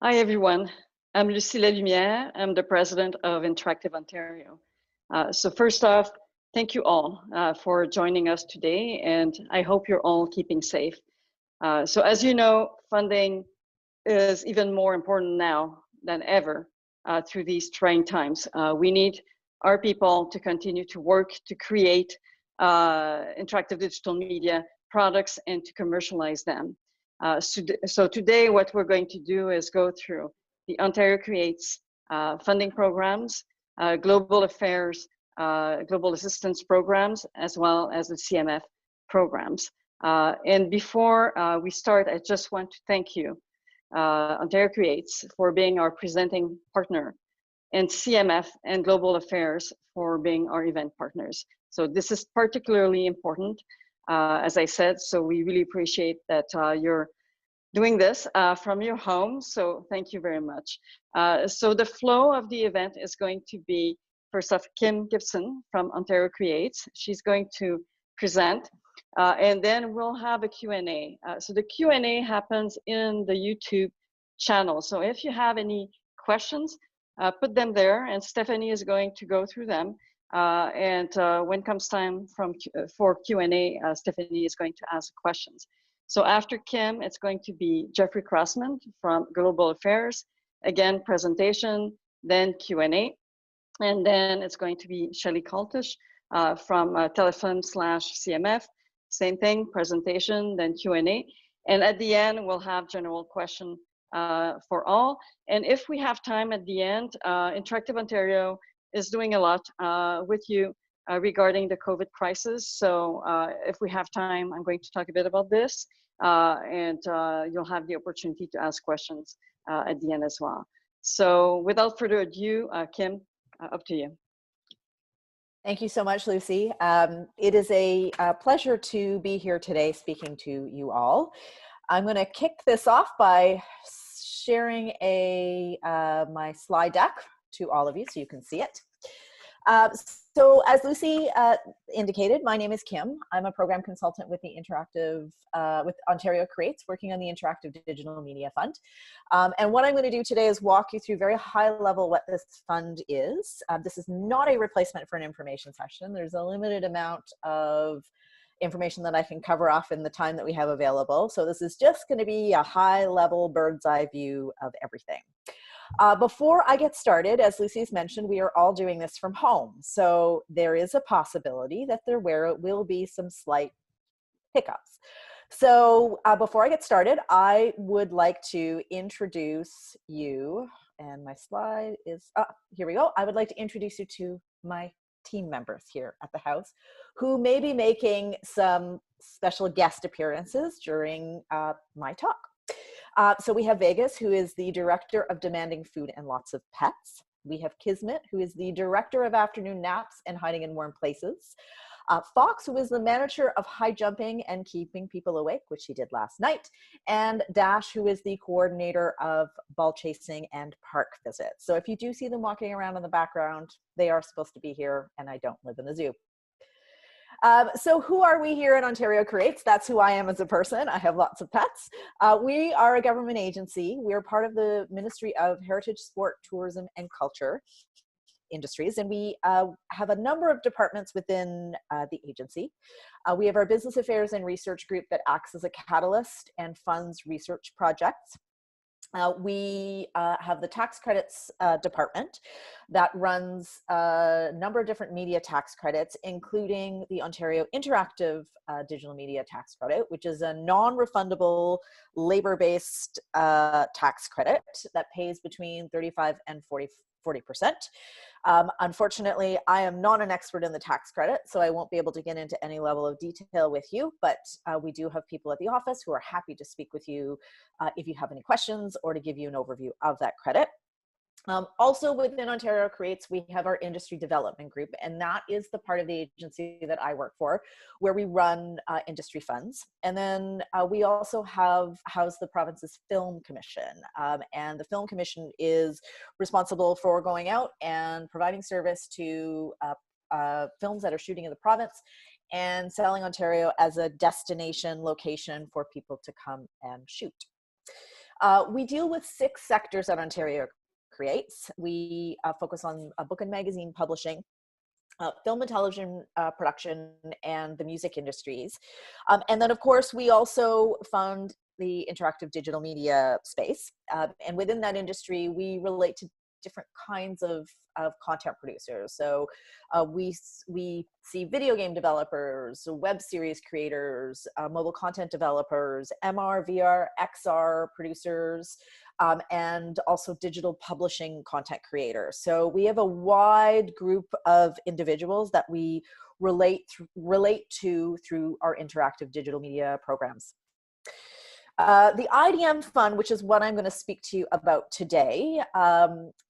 Hi, everyone. I'm Lucie Lumière. I'm the president of Interactive Ontario. So first off, thank you all for joining us today, and I hope you're all keeping safe. So as you know, funding is even more important now than ever through these trying times. We need our people to continue to work to create interactive digital media products and to commercialize them. So today what we're going to do is go through the Ontario Creates funding programs, global affairs, global assistance programs, as well as the CMF programs. And before we start, I just want to thank you, Ontario Creates, for being our presenting partner, and CMF and Global Affairs for being our event partners. So this is particularly important, as I said, so we really appreciate that you're doing this from your home, so thank you very much. So the flow of the event is going to be, first off, Kim Gibson from Ontario Creates. She's going to present, and then we'll have a Q&A. So the Q&A happens in the YouTube channel. So if you have any questions, put them there, and Stephanie is going to go through them. And when comes time for Q&A, Stephanie is going to ask questions. So after Kim, it's going to be Jeffrey Crossman from Global Affairs. Again, presentation, then Q&A. And then it's going to be Shelley Coultish from Telefilm/CMF. Same thing, presentation, then Q&A. And at the end, we'll have general question for all. And if we have time at the end, Interactive Ontario is doing a lot with you regarding the COVID crisis. So if we have time, I'm going to talk a bit about this, and you'll have the opportunity to ask questions at the end as well. So without further ado, Kim, up to you. Thank you so much, Lucie. It is a pleasure to be here today speaking to you all. I'm going to kick this off by sharing my slide deck to all of you so you can see it. So as Lucie indicated, my name is Kim. I'm a program consultant with the with Ontario Creates, working on the Interactive Digital Media Fund. And what I'm going to do today is walk you through very high level what this fund is. This is not a replacement for an information session. There's a limited amount of information that I can cover off in the time that we have available. So this is just going to be a high level bird's eye view of everything. Before I get started, as Lucie's mentioned, we are all doing this from home. So there is a possibility that there will be some slight hiccups. So before I get started, I would like to introduce you, and my slide is, here we go. I would like to introduce you to my team members here at the house who may be making some special guest appearances during my talk. So we have Vegas, who is the Director of Demanding Food and Lots of Pets. We have Kismet, who is the Director of Afternoon Naps and Hiding in Warm Places. Fox, who is the Manager of High Jumping and Keeping People Awake, which he did last night. And Dash, who is the Coordinator of Ball Chasing and Park Visits. So if you do see them walking around in the background, they are supposed to be here, and I don't live in the zoo. So who are we here in Ontario Creates? That's who I am as a person. I have lots of pets. We are a government agency. We are part of the Ministry of Heritage, Sport, Tourism, and Culture Industries, and we have a number of departments within the agency. We have our Business Affairs and Research Group that acts as a catalyst and funds research projects. We have the tax credits department that runs a number of different media tax credits, including the Ontario Interactive Digital Media Tax Credit, which is a non-refundable labor-based tax credit that pays between 35 and 40%. Unfortunately, I am not an expert in the tax credit, so I won't be able to get into any level of detail with you, but we do have people at the office who are happy to speak with you if you have any questions or to give you an overview of that credit. Also within Ontario Creates, we have our industry development group, and that is the part of the agency that I work for, where we run industry funds. And then we also have housed the province's film commission, and the film commission is responsible for going out and providing service to films that are shooting in the province and selling Ontario as a destination location for people to come and shoot. We deal with 6 sectors that Ontario creates. We focus on book and magazine publishing, film and television production, and the music industries. And then, of course, we also fund the interactive digital media space. And within that industry, we relate to different kinds of content producers. So we see video game developers, web series creators, mobile content developers, MR, VR, XR producers, and also digital publishing content creators. So we have a wide group of individuals that we relate to through our interactive digital media programs. The IDM Fund, which is what I'm going to speak to you about today,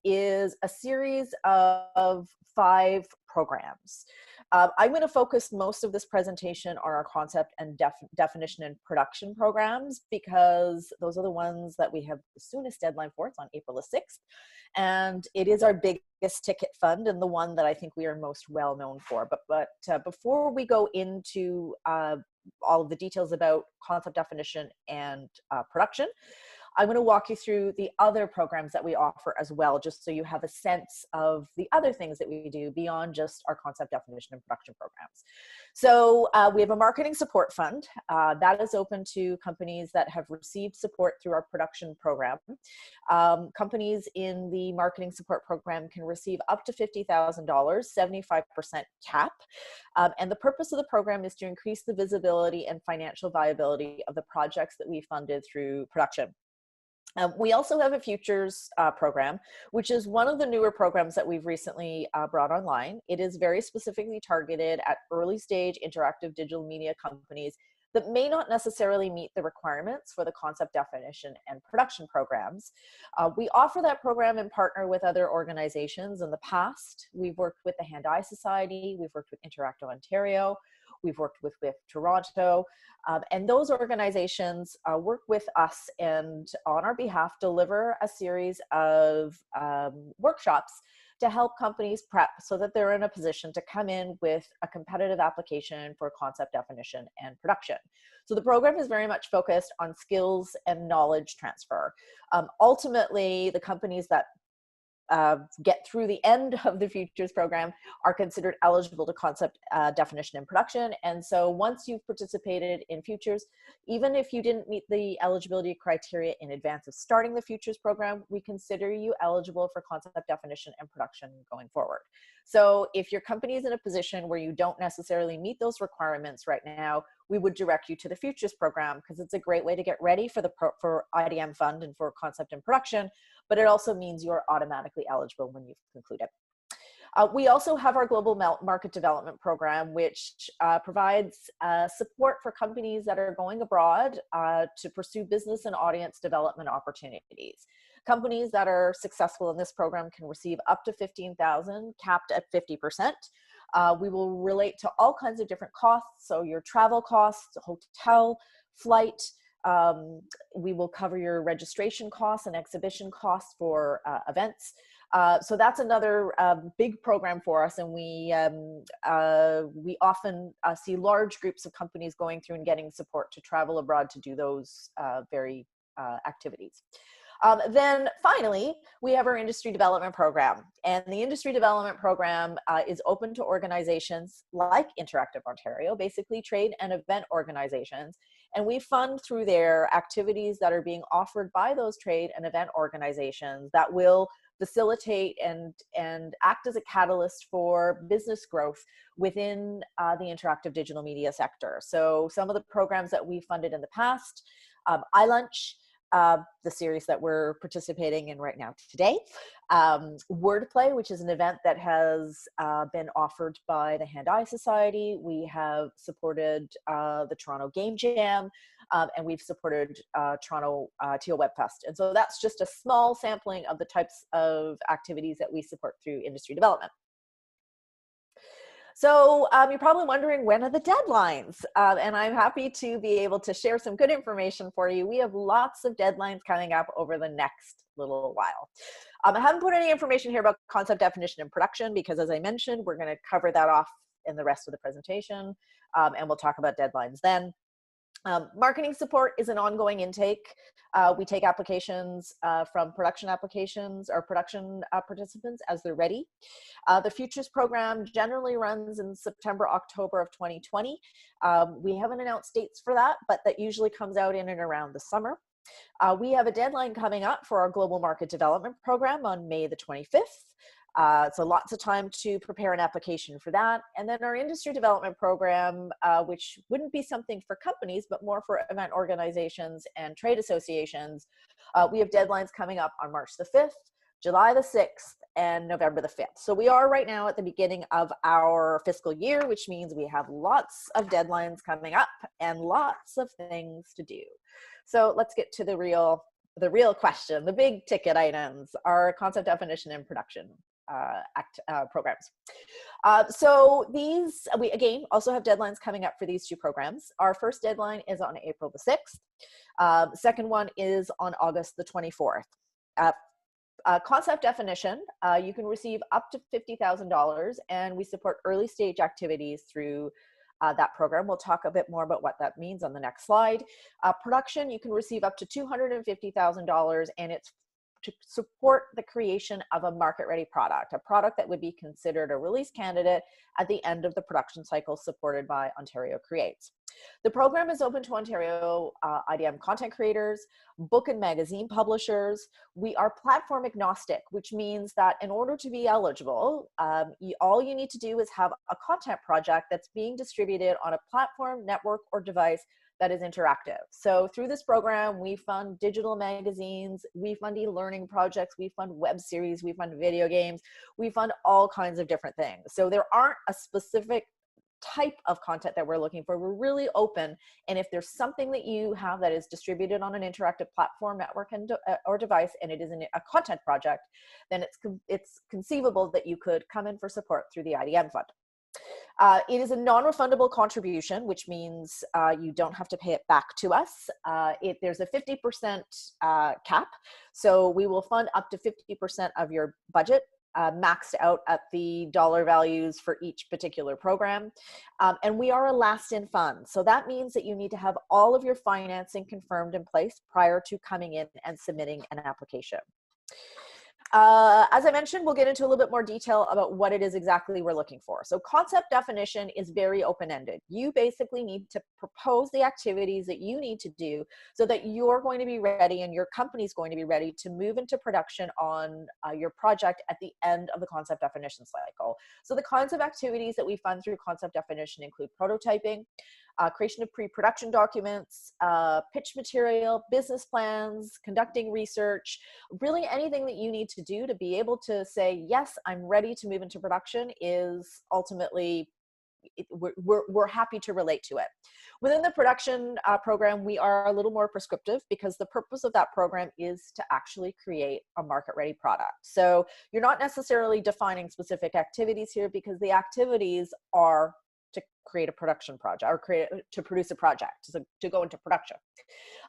is a series of 5 programs. I'm going to focus most of this presentation on our concept and definition and production programs, because those are the ones that we have the soonest deadline for. It's on April the 6th. And it is our biggest ticket fund and the one that I think we are most well known for. But before we go into all of the details about concept definition and production, I'm going to walk you through the other programs that we offer as well, just so you have a sense of the other things that we do beyond just our concept definition and production programs. So we have a marketing support fund that is open to companies that have received support through our production program. Companies in the marketing support program can receive up to $50,000, 75% cap. And the purpose of the program is to increase the visibility and financial viability of the projects that we funded through production. We also have a futures program, which is one of the newer programs that we've recently brought online. It is very specifically targeted at early stage interactive digital media companies that may not necessarily meet the requirements for the concept definition and production programs. We offer that program and partner with other organizations. In the past, we've worked with the Hand-Eye Society, we've worked with Interactive Ontario, we've worked with Toronto, and those organizations work with us and on our behalf deliver a series of workshops to help companies prep so that they're in a position to come in with a competitive application for concept definition and production. So the program is very much focused on skills and knowledge transfer. Ultimately, the companies that get through the end of the futures program are considered eligible to concept definition and production. And so once you've participated in futures, even if you didn't meet the eligibility criteria in advance of starting the futures program, we consider you eligible for concept definition and production going forward. So if your company is in a position where you don't necessarily meet those requirements right now, we would direct you to the futures program, because it's a great way to get ready for for IDM Fund and for concept and production, but it also means you are automatically eligible when you've concluded. We also have our Global Market Development Program, which provides support for companies that are going abroad to pursue business and audience development opportunities. Companies that are successful in this program can receive up to $15,000, capped at 50%. We will relate to all kinds of different costs, so your travel costs, hotel, flight. We will cover your registration costs and exhibition costs for events. So that's another big program for us, and we often see large groups of companies going through and getting support to travel abroad to do those very activities. Then finally, we have our industry development program, and the industry development program is open to organizations like Interactive Ontario, basically trade and event organizations, and we fund through their activities that are being offered by those trade and event organizations that will facilitate and act as a catalyst for business growth within the interactive digital media sector. So some of the programs that we funded in the past, iLunch, the series that we're participating in right now today, Wordplay, which is an event that has been offered by the Hand-Eye Society. We have supported the Toronto Game Jam, and we've supported Toronto Teal Web Fest. And so that's just a small sampling of the types of activities that we support through industry development. So you're probably wondering, when are the deadlines? And I'm happy to be able to share some good information for you. We have lots of deadlines coming up over the next little while. I haven't put any information here about concept definition and production, because as I mentioned, we're going to cover that off in the rest of the presentation, and we'll talk about deadlines then. Marketing support is an ongoing intake. We take applications from production applications or production participants as they're ready. The Futures program generally runs in September, October of 2020. We haven't announced dates for that, but that usually comes out in and around the summer. We have a deadline coming up for our Global Market Development Program on May the 25th. So lots of time to prepare an application for that. And then our industry development program, which wouldn't be something for companies, but more for event organizations and trade associations. We have deadlines coming up on March the 5th, July the 6th, and November the 5th. So we are right now at the beginning of our fiscal year, which means we have lots of deadlines coming up and lots of things to do. So let's get to the real question, the big ticket items, our concept definition and production programs. So these, we again also have deadlines coming up for these two programs. Our first deadline is on April the 6th. Second one is on August the 24th. Concept definition, you can receive up to $50,000, and we support early stage activities through that program. We'll talk a bit more about what that means on the next slide. Production, you can receive up to $250,000, and it's to support the creation of a market-ready product, a product that would be considered a release candidate at the end of the production cycle supported by Ontario Creates. The program is open to Ontario IDM content creators, book and magazine publishers. We are platform agnostic, which means that in order to be eligible, all you need to do is have a content project that's being distributed on a platform, network, or device that is interactive. So through this program, we fund digital magazines, we fund e-learning projects, we fund web series, we fund video games, we fund all kinds of different things. So there aren't a specific type of content that we're looking for. We're really open, and if there's something that you have that is distributed on an interactive platform, network, and or device, and it is a content project, then it's conceivable that you could come in for support through the IDM fund. It is a non-refundable contribution, which means you don't have to pay it back to us. There's a 50% cap, so we will fund up to 50% of your budget, maxed out at the dollar values for each particular program. And we are a last-in fund, so that means that you need to have all of your financing confirmed in place prior to coming in and submitting an application. As I mentioned, we'll get into a little bit more detail about what it is exactly we're looking for. So concept definition is very open-ended. You basically need to propose the activities that you need to do so that you're going to be ready and your company's going to be ready to move into production on your project at the end of the concept definition cycle. So the kinds of activities that we fund through concept definition include prototyping, creation of pre-production documents, pitch material, business plans, conducting research, really anything that you need to do to be able to say, yes, I'm ready to move into production is ultimately, we're happy to relate to it. Within the production program, we are a little more prescriptive because the purpose of that program is to actually create a market-ready product. So you're not necessarily defining specific activities here because the activities are to create a production project or to produce a project, to go into production.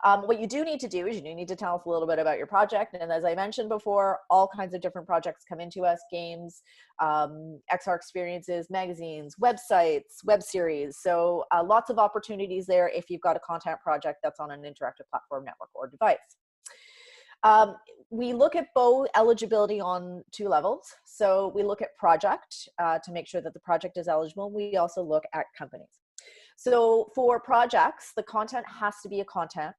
What you do need to do is you need to tell us a little bit about your project. And as I mentioned before, all kinds of different projects come into us: games, XR experiences, magazines, websites, web series. So lots of opportunities there if you've got a content project that's on an interactive platform, network, or device. We look at both eligibility on two levels. So we look at project to make sure that the project is eligible. We also look at companies. So for projects, the content has to be a content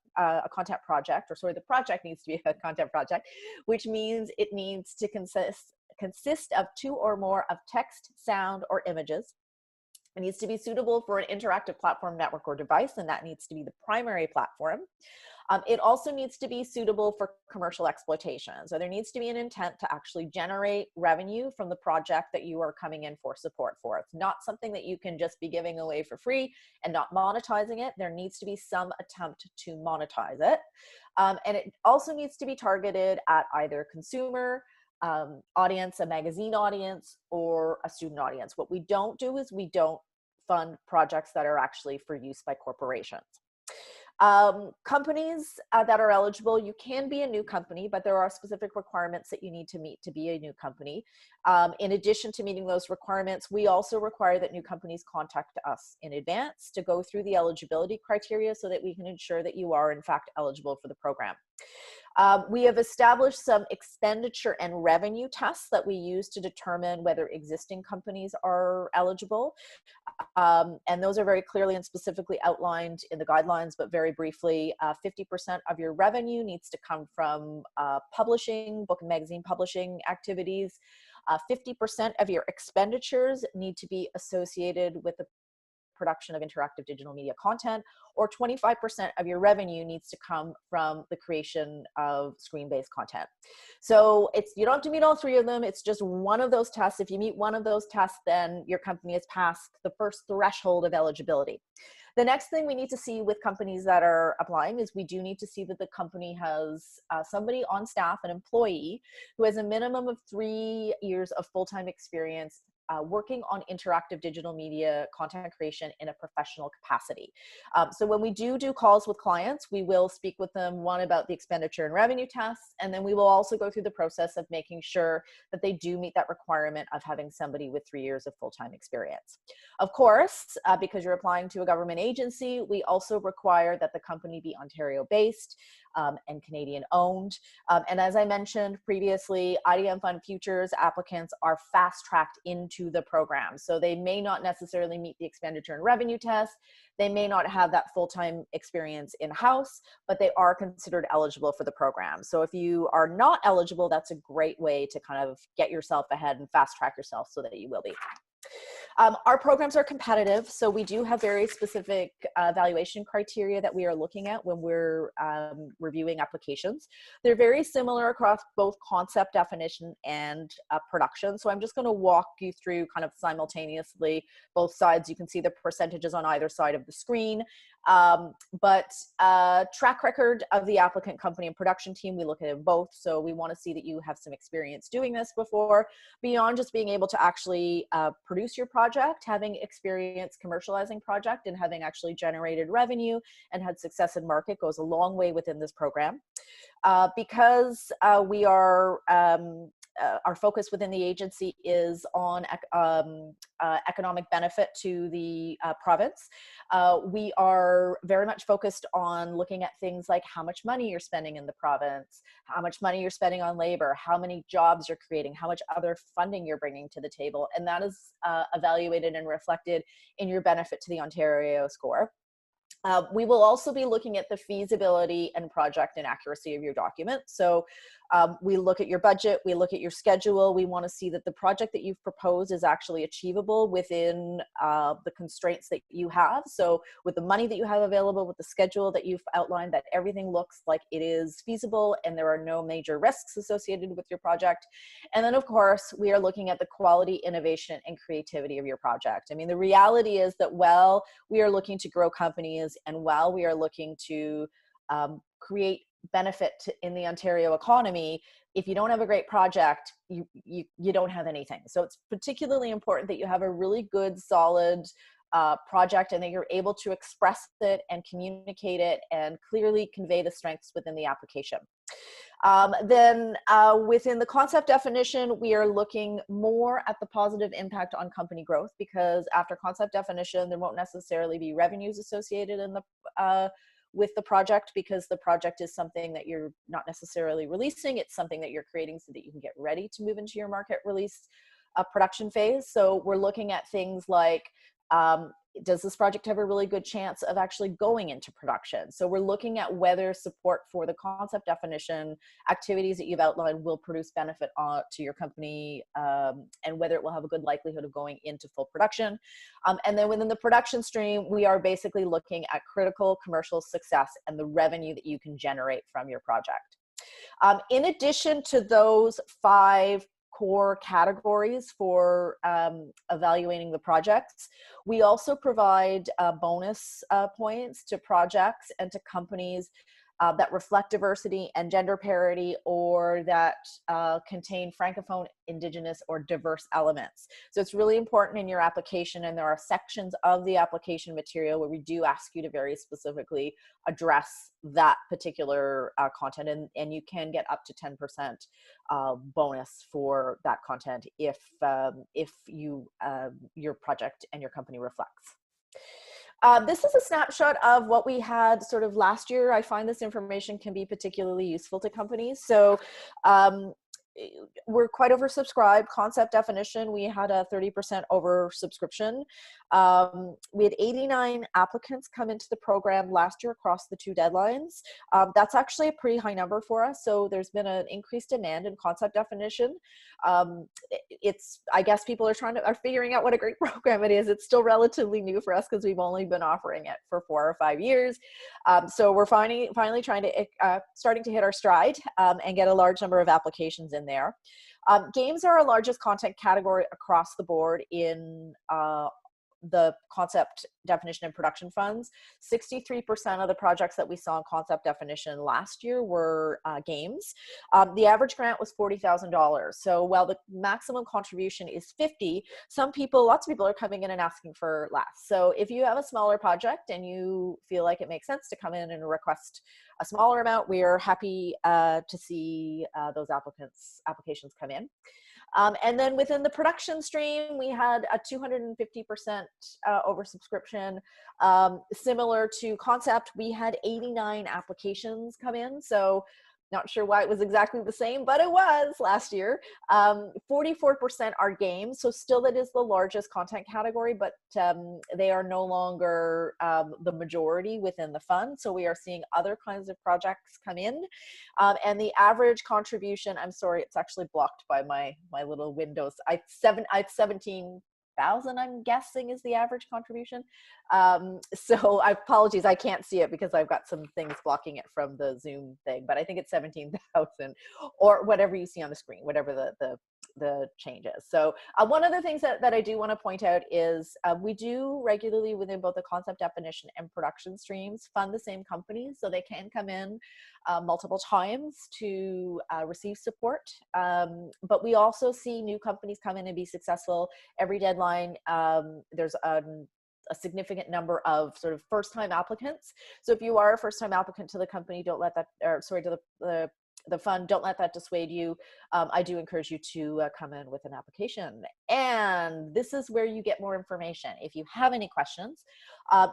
project, or sorry, the project needs to be a content project, which means it needs to consist of 2 or more of text, sound, or images. It needs to be suitable for an interactive platform, network, or device, and that needs to be the primary platform. It also needs to be suitable for commercial exploitation. So there needs to be an intent to actually generate revenue from the project that you are coming in for support for. It's not something that you can just be giving away for free and not monetizing it. There needs to be some attempt to monetize it. And it also needs to be targeted at either consumer audience, a magazine audience, or a student audience. What we don't do is we don't fund projects that are actually for use by corporations. Companies that are eligible, you can be a new company, but there are specific requirements that you need to meet to be a new company. In addition to meeting those requirements, we also require that new companies contact us in advance to go through the eligibility criteria so that we can ensure that you are in fact eligible for the program. We have established some expenditure and revenue tests that we use to determine whether existing companies are eligible. And those are very clearly and specifically outlined in the guidelines, but very briefly, 50% of your revenue needs to come from publishing, book and magazine publishing activities. 50% of your expenditures need to be associated with the production of interactive digital media content, or 25% of your revenue needs to come from the creation of screen-based content. So you don't have to meet all three of them. It's just one of those tests. If you meet one of those tests, then your company has passed the first threshold of eligibility. The next thing we need to see with companies that are applying is we do need to see that the company has somebody on staff, an employee, who has a minimum of 3 years of full-time experience working on interactive digital media content creation in a professional capacity. So when we do calls with clients, we will speak with them, one, about the expenditure and revenue tests, and then we will also go through the process of making sure that they do meet that requirement of having somebody with 3 years of full-time experience. Of course, because you're applying to a government agency, we also require that the company be Ontario-based and Canadian-owned. And as I mentioned previously, IDM Fund Futures applicants are fast-tracked into the program. So they may not necessarily meet the expenditure and revenue test. They may not have that full-time experience in-house, but they are considered eligible for the program. So if you are not eligible, that's a great way to kind of get yourself ahead and fast-track yourself so that you will be. Our programs are competitive, so we do have very specific evaluation criteria that we are looking at when we're reviewing applications. They're very similar across both concept definition and production. So I'm just going to walk you through kind of simultaneously both sides. You can see the percentages on either side of the screen. But track record of the applicant, company, and production team, we look at it both. So we want to see that you have some experience doing this before, beyond just being able to actually produce your project, having experience commercializing project and having actually generated revenue and had success in market goes a long way within this program. Because we are our focus within the agency is on economic benefit to the province. We are very much focused on looking at things like how much money you're spending in the province, how much money you're spending on labor, how many jobs you're creating, how much other funding you're bringing to the table. And that is evaluated and reflected in your benefit to the Ontario score. We will also be looking at the feasibility and project and accuracy of your document. So we look at your budget, we look at your schedule. We want to see that the project that you've proposed is actually achievable within the constraints that you have. So with the money that you have available, with the schedule that you've outlined, that everything looks like it is feasible and there are no major risks associated with your project. And then of course, we are looking at the quality, innovation, and creativity of your project. I mean, the reality is that while we are looking to grow companies and while we are looking to create benefit in the Ontario economy, if you don't have a great project, you don't have anything. So it's particularly important that you have a really good, solid project and that you're able to express it and communicate it and clearly convey the strengths within the application. Then within the concept definition, we are looking more at the positive impact on company growth, because after concept definition, there won't necessarily be revenues associated in the with the project, because the project is something that you're not necessarily releasing. It's something that you're creating so that you can get ready to move into your market release production phase. So we're looking at things like, does this project have a really good chance of actually going into production? So we're looking at whether support for the concept definition activities that you've outlined will produce benefit to your company, and whether it will have a good likelihood of going into full production. And then within the production stream, we are basically looking at critical commercial success and the revenue that you can generate from your project. In addition to those 5 core categories for evaluating the projects, we also provide bonus points to projects and to companies that reflect diversity and gender parity, or that contain Francophone, Indigenous, or diverse elements. So it's really important in your application, and there are sections of the application material where we do ask you to very specifically address that particular content, and you can get up to 10% bonus for that content if you your project and your company reflects. This is a snapshot of what we had sort of last year. I find this information can be particularly useful to companies. So we're quite oversubscribed. Concept definition, we had a 30% oversubscription. We had 89 applicants come into the program last year across the 2 deadlines. That's actually a pretty high number for us. So there's been an increased demand in concept definition. I guess people are figuring out what a great program it is. It's still relatively new for us because we've only been offering it for 4 or 5 years. So we're finally trying to starting to hit our stride and get a large number of applications in there. Games are our largest content category across the board in the concept definition and production funds. 63% of the projects that we saw in concept definition last year were games. The average grant was $40,000. So while the maximum contribution is 50, lots of people are coming in and asking for less. So if you have a smaller project and you feel like it makes sense to come in and request a smaller amount, we are happy to see those applications come in. And then within the production stream, we had a 250% oversubscription. Similar to concept, we had 89 applications come in. So not sure why it was exactly the same, but it was last year. 44% are games. So still that is the largest content category, but they are no longer the majority within the fund. So we are seeing other kinds of projects come in. And the average contribution, I'm sorry, it's actually blocked by my little windows. I have 17,000, I'm guessing, is the average contribution. So apologies, I can't see it because I've got some things blocking it from the Zoom thing, but I think it's 17,000 or whatever you see on the screen, whatever the change is. So one of the things that I do want to point out is we do regularly within both the concept definition and production streams fund the same companies, so they can come in multiple times to receive support. But we also see new companies come in and be successful. Every deadline, there's a significant number of sort of first-time applicants. So if you are a first-time applicant to the company, don't let that, or sorry, to the fund, don't let that dissuade you. I do encourage you to come in with an application. And this is where you get more information. If you have any questions,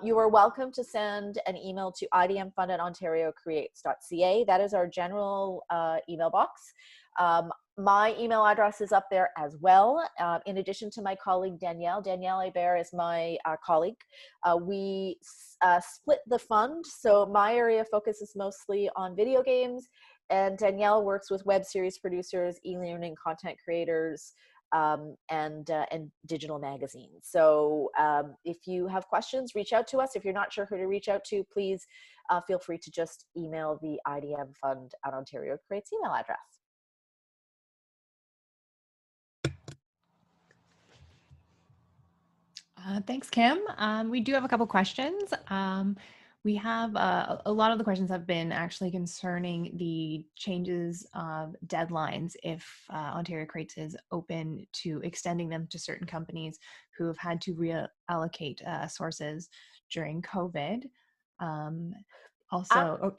you are welcome to send an email to idmfund@ontariocreates.ca. That is our general email box. My email address is up there as well. In addition to my colleague Danielle Hebert is my colleague. We split the fund. So my area of focus is mostly on video games, and Danielle works with web series producers, e-learning content creators, and digital magazines. So if you have questions, reach out to us. If you're not sure who to reach out to, please feel free to just email the idmfund@ontariocreates email address. Thanks, Kim. We do have a couple questions. We have a lot of the questions have been actually concerning the changes of deadlines if Ontario Creates is open to extending them to certain companies who have had to reallocate sources during COVID. Also, go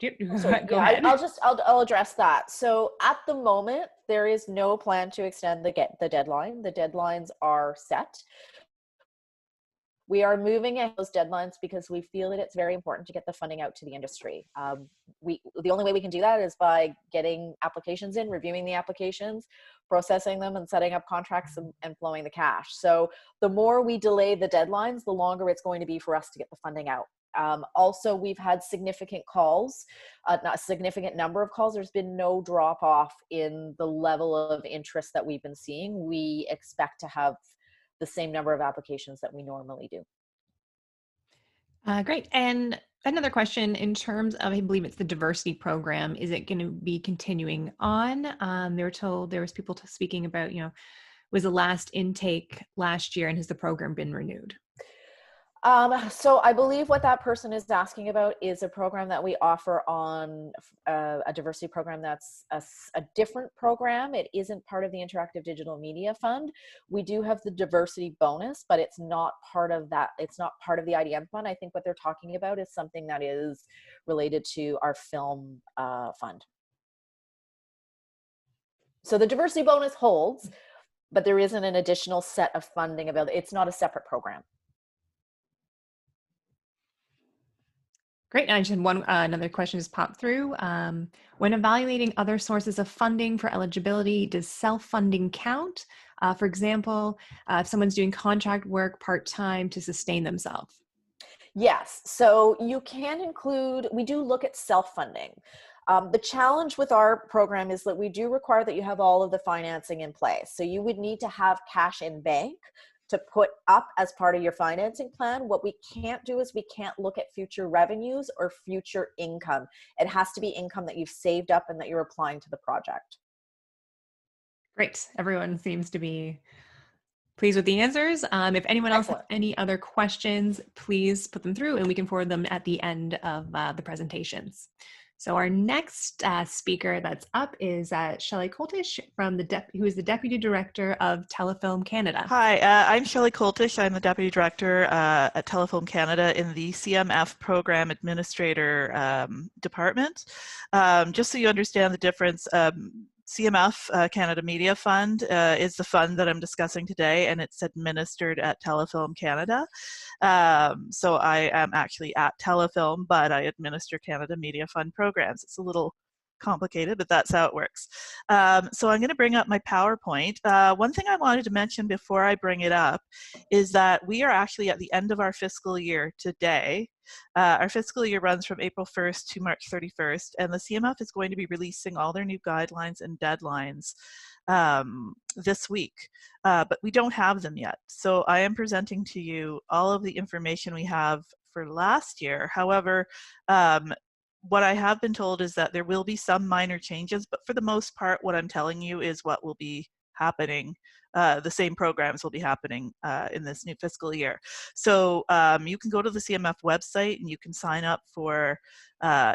ahead. I'll address that. So at the moment, there is no plan to extend the deadline. The deadlines are set. We are moving at those deadlines because we feel that it's very important to get the funding out to the industry. The only way we can do that is by getting applications in, reviewing the applications, processing them, and setting up contracts and flowing the cash. So the more we delay the deadlines, the longer it's going to be for us to get the funding out. Also, we've had significant calls, not a significant number of calls. There's been no drop off in the level of interest that we've been seeing. We expect to have the same number of applications that we normally do. Great. And another question in terms of, I believe it's the diversity program, is it going to be continuing on? They were told there was people speaking about, was the last intake last year, and has the program been renewed? So I believe what that person is asking about is a program that we offer on a diversity program that's a different program. It isn't part of the Interactive Digital Media Fund. We do have the diversity bonus, but it's not part of that. It's not part of the IDM fund. I think what they're talking about is something that is related to our film fund. So the diversity bonus holds, but there isn't an additional set of funding available. It's not a separate program. Great. I just had one another question just popped through. When evaluating other sources of funding for eligibility, does self-funding count? For example, if someone's doing contract work part-time to sustain themselves. Yes, so you can include, we do look at self-funding. The challenge with our program is that we do require that you have all of the financing in place. So you would need to have cash in bank to put up as part of your financing plan. What we can't do is we can't look at future revenues or future income. It has to be income that you've saved up and that you're applying to the project. Great. Everyone seems to be pleased with the answers. If anyone else has any other questions, please put them through and we can forward them at the end of the presentations. So our next speaker that's up is Shelley Coultish, from who is the Deputy Director of Telefilm Canada. Hi, I'm Shelley Coultish. I'm the Deputy Director at Telefilm Canada in the CMF Program Administrator Department. Just so you understand the difference, CMF Canada Media Fund is the fund that I'm discussing today, and it's administered at Telefilm Canada. So I am actually at Telefilm, but I administer Canada Media Fund programs. It's a little complicated, but that's how it works. So I'm going to bring up my PowerPoint. One thing I wanted to mention before I bring it up is that we are actually at the end of our fiscal year today. Our fiscal year runs from April 1st to March 31st, and the CMF is going to be releasing all their new guidelines and deadlines this week, but we don't have them yet. So I am presenting to you all of the information we have for last year. However, what I have been told is that there will be some minor changes, but for the most part, what I'm telling you is what will be happening. The same programs will be happening in this new fiscal year. So you can go to the CMF website and you can sign up for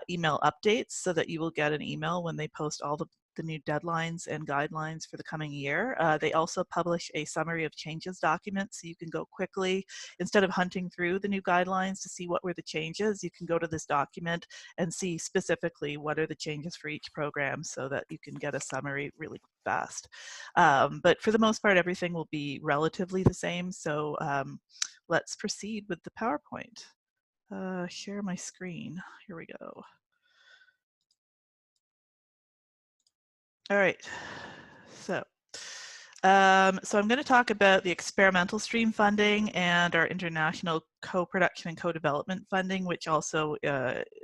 email updates so that you will get an email when they post all the new deadlines and guidelines for the coming year. They also publish a summary of changes document, so you can go quickly. Instead of hunting through the new guidelines to see what were the changes, you can go to this document and see specifically what are the changes for each program so that you can get a summary really fast. But for the most part, everything will be relatively the same. So let's proceed with the PowerPoint. Share my screen. Here we go. All right, so I'm going to talk about the experimental stream funding and our international co-production and co-development funding, which also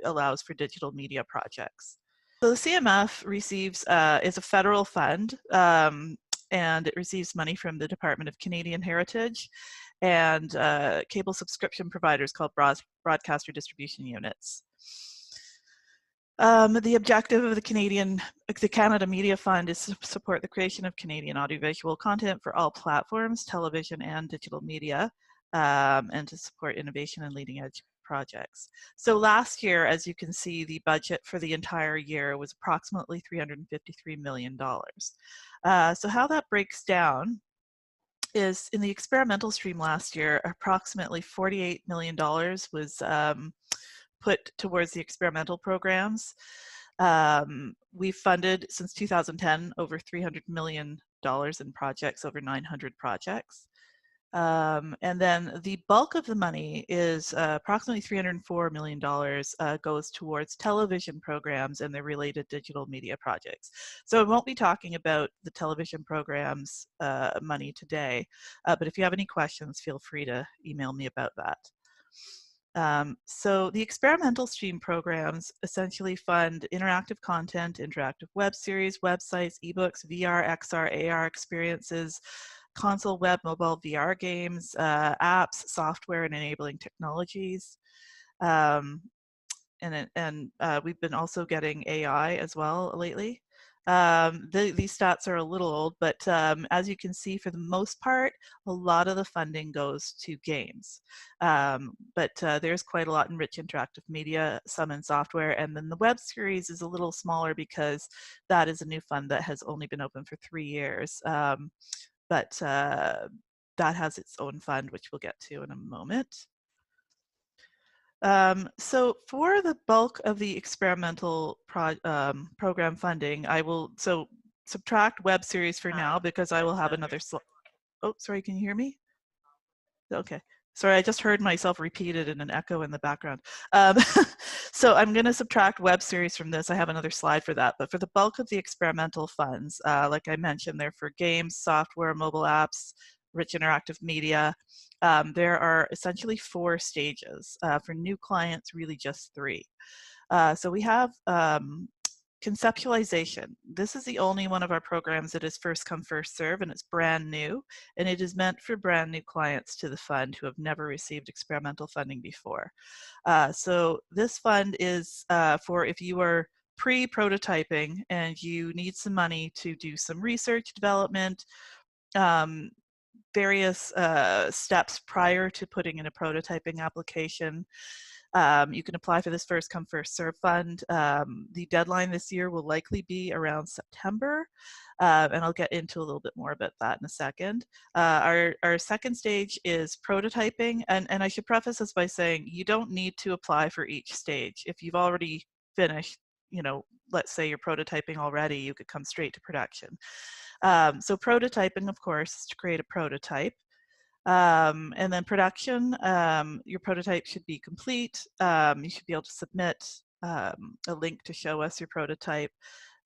allows for digital media projects. So the CMF receives, is a federal fund, and it receives money from the Department of Canadian Heritage and cable subscription providers called broadcaster distribution units. The objective of the Canada Media Fund is to support the creation of Canadian audiovisual content for all platforms, television and digital media, and to support innovation and leading edge projects. So last year, as you can see, the budget for the entire year was approximately $353 million. So how that breaks down is in the experimental stream last year, approximately $48 million was put towards the experimental programs. We've funded since 2010 over $300 million in projects, over 900 projects. And then the bulk of the money is approximately $304 million goes towards television programs and their related digital media projects. So I won't be talking about the television programs money today, but if you have any questions, feel free to email me about that. So the experimental stream programs essentially fund interactive content, interactive web series, websites, ebooks, VR, XR, AR experiences, console, web, mobile, VR games, apps, software, and enabling technologies. And we've been also getting AI as well lately. These stats are a little old, but as you can see, for the most part, a lot of the funding goes to games. But there's quite a lot in rich interactive media, some in software, and then the web series is a little smaller because that is a new fund that has only been open for 3 years. But that has its own fund, which we'll get to in a moment. So for the bulk of the experimental program funding, I will subtract web series for now because I will have another slide. Oh, sorry, can you hear me? Okay. Sorry, I just heard myself repeated in an echo in the background. So I'm going to subtract web series from this. I have another slide for that. But for the bulk of the experimental funds, like I mentioned, they're for games, software, mobile apps, rich interactive media. There are essentially 4 stages. For new clients, really just 3. So we have conceptualization. This is the only one of our programs that is first come, first serve, and it's brand new. And it is meant for brand new clients to the fund who have never received experimental funding before. So this fund is for if you are pre-prototyping and you need some money to do some research development, various steps prior to putting in a prototyping application. You can apply for this first come, first serve fund. The deadline this year will likely be around September, and I'll get into a little bit more about that in a second. Our second stage is prototyping, and I should preface this by saying you don't need to apply for each stage. If you've already finished, let's say you're prototyping already, you could come straight to production. So prototyping, of course, is to create a prototype. And then production, your prototype should be complete. You should be able to submit a link to show us your prototype.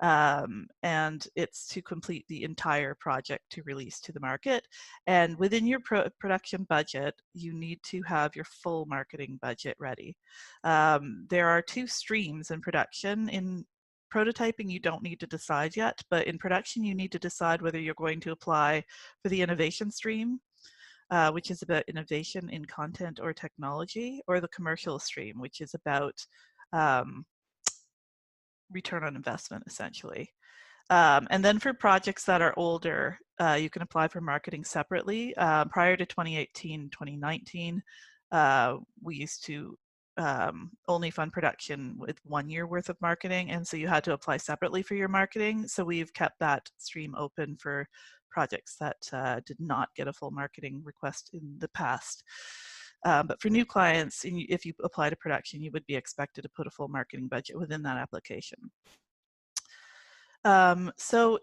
And it's to complete the entire project to release to the market. And within your production budget, you need to have your full marketing budget ready. There are 2 streams in production. In prototyping, you don't need to decide yet, but in production, you need to decide whether you're going to apply for the innovation stream, which is about innovation in content or technology, or the commercial stream, which is about return on investment, essentially. And then for projects that are older, you can apply for marketing separately. Prior to 2018, 2019, we used to only fund production with 1 year worth of marketing, and so you had to apply separately for your marketing. So we've kept that stream open for projects that did not get a full marketing request in the past. But for new clients, if you apply to production, you would be expected to put a full marketing budget within that application. So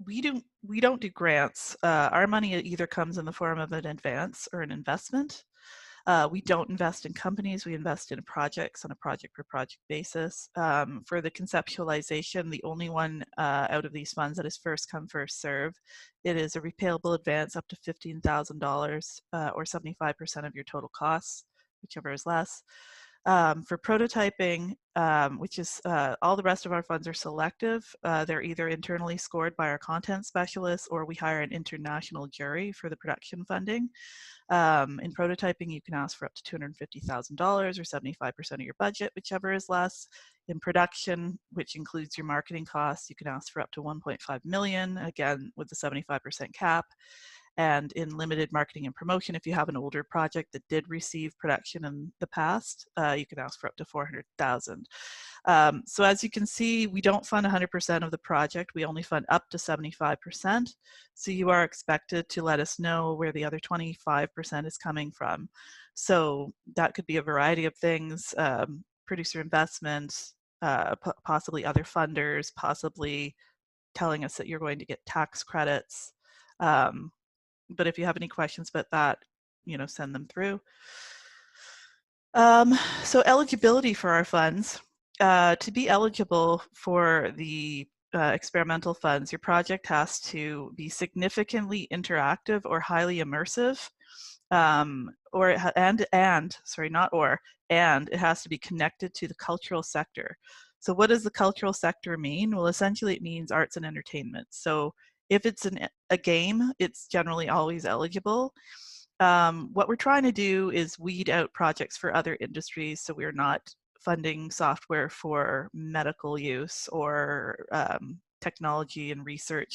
we don't do grants. Our money either comes in the form of an advance or an investment. We don't invest in companies, we invest in projects on a project per project basis. For the conceptualization, the only one out of these funds that is first come, first serve, it is a repayable advance up to $15,000 or 75% of your total costs, whichever is less. For prototyping, which is all the rest of our funds are selective. They're either internally scored by our content specialists or we hire an international jury for the production funding. In prototyping, you can ask for up to $250,000 or 75% of your budget, whichever is less. In production, which includes your marketing costs, you can ask for up to $1.5 million, again, with the 75% cap. And in limited marketing and promotion, if you have an older project that did receive production in the past, you can ask for up to $400,000. So as you can see, we don't fund 100% of the project. We only fund up to 75%. So you are expected to let us know where the other 25% is coming from. So that could be a variety of things, producer investment, possibly other funders, possibly telling us that you're going to get tax credits. But if you have any questions about that, send them through. So eligibility for our funds. To be eligible for the experimental funds, your project has to be significantly interactive or highly immersive, and it has to be connected to the cultural sector. So what does the cultural sector mean? Well, essentially it means arts and entertainment. So if it's a game, it's generally always eligible. What we're trying to do is weed out projects for other industries, so we're not funding software for medical use or technology and research.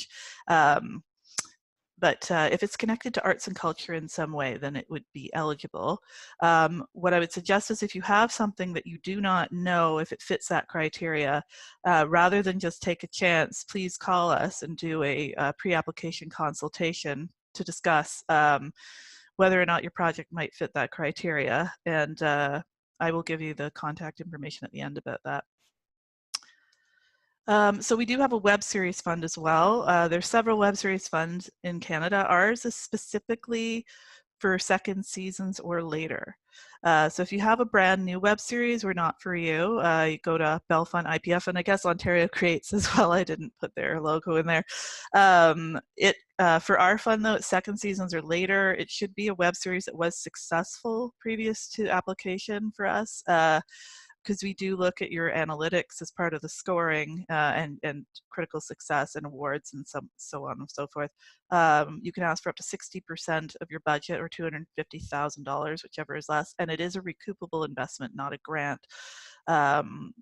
But if it's connected to arts and culture in some way, then it would be eligible. What I would suggest is if you have something that you do not know if it fits that criteria, rather than just take a chance, please call us and do a pre-application consultation to discuss whether or not your project might fit that criteria. And I will give you the contact information at the end about that. So we do have a web series fund as well. There's several web series funds in Canada. Ours is specifically for second seasons or later. So if you have a brand new web series, we're not for you. You go to Bell Fund IPF, and I guess Ontario Creates as well. I didn't put their logo in there. For our fund though, it's second seasons or later. It should be a web series that was successful previous to application for us. Because we do look at your analytics as part of the scoring and critical success and awards and so on and so forth. You can ask for up to 60% of your budget or $250,000, whichever is less, and it is a recoupable investment, not a grant. And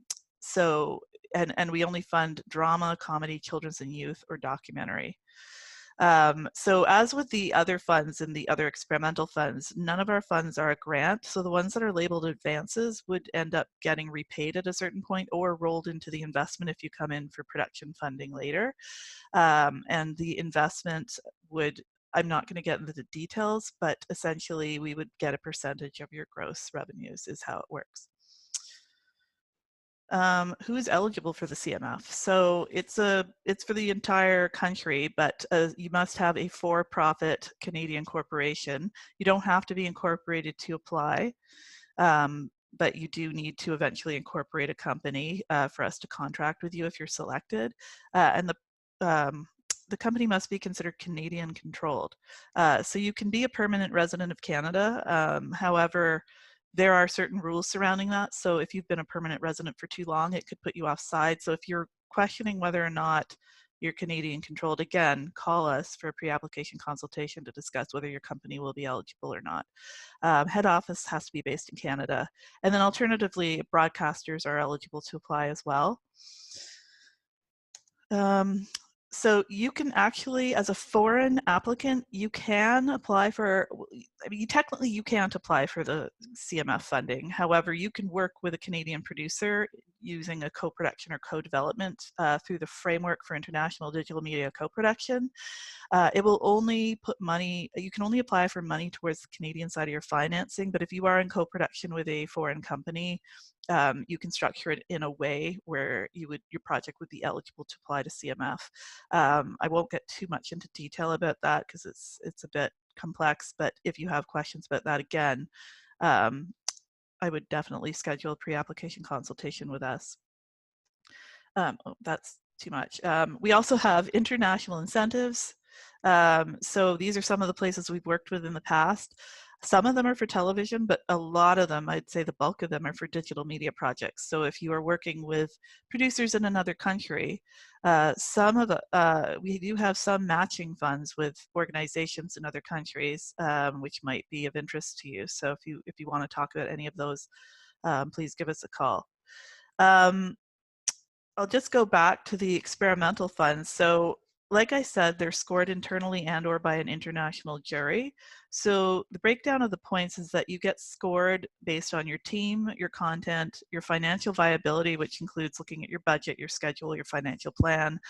we only fund drama, comedy, children's and youth, or documentary. So as with the other funds and the other experimental funds, none of our funds are a grant. So the ones that are labeled advances would end up getting repaid at a certain point or rolled into the investment if you come in for production funding later. And the investment would, I'm not going to get into the details, but essentially we would get a percentage of your gross revenues is how it works. Who is eligible for the CMF? So it's for the entire country, but you must have a for-profit Canadian corporation. You don't have to be incorporated to apply, but you do need to eventually incorporate a company for us to contract with you if you're selected. And the company must be considered Canadian controlled. So you can be a permanent resident of Canada. However, there are certain rules surrounding that. So if you've been a permanent resident for too long, it could put you offside. So if you're questioning whether or not you're Canadian controlled, again, call us for a pre-application consultation to discuss whether your company will be eligible or not. Head office has to be based in Canada. And then alternatively, broadcasters are eligible to apply as well. So you can actually, as a foreign applicant, you can apply for, I mean, technically you can't apply for the CMF funding. However, you can work with a Canadian producer using a co-production or co-development through the Framework for International Digital Media Co-Production. It will only put money, you can only apply for money towards the Canadian side of your financing, but if you are in co-production with a foreign company, you can structure it in a way where your project would be eligible to apply to CMF. I won't get too much into detail about that because it's a bit complex, but if you have questions about that, again, I would definitely schedule a pre-application consultation with us. Oh, that's too much. We also have international incentives. So these are some of the places we've worked with in the past. Some of them are for television, but a lot of them, I'd say the bulk of them, are for digital media projects. So if you are working with producers in another country, we do have some matching funds with organizations in other countries, which might be of interest to you. So if you want to talk about any of those, please give us a call. I'll just go back to the experimental funds. So like I said, they're scored internally and or by an international jury. So the breakdown of the points is that you get scored based on your team, your content, your financial viability, which includes looking at your budget, your schedule, your financial plan,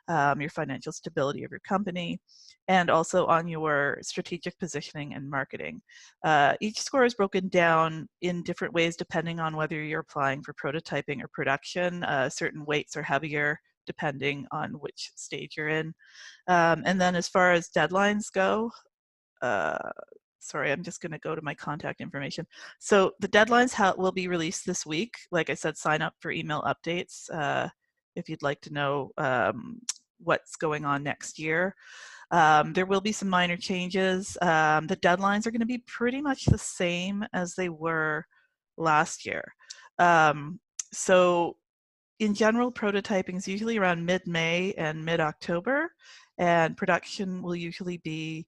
your financial stability of your company, and also on your strategic positioning and marketing. Each score is broken down in different ways depending on whether you're applying for prototyping or production. Certain weights are heavier depending on which stage you're in. And then as far as deadlines go, sorry, I'm just going to go to my contact information. So the deadlines will be released this week. Like I said, sign up for email updates if you'd like to know what's going on next year. There will be some minor changes. The deadlines are going to be pretty much the same as they were last year. So in general, prototyping is usually around mid-May and mid-October, and production will usually be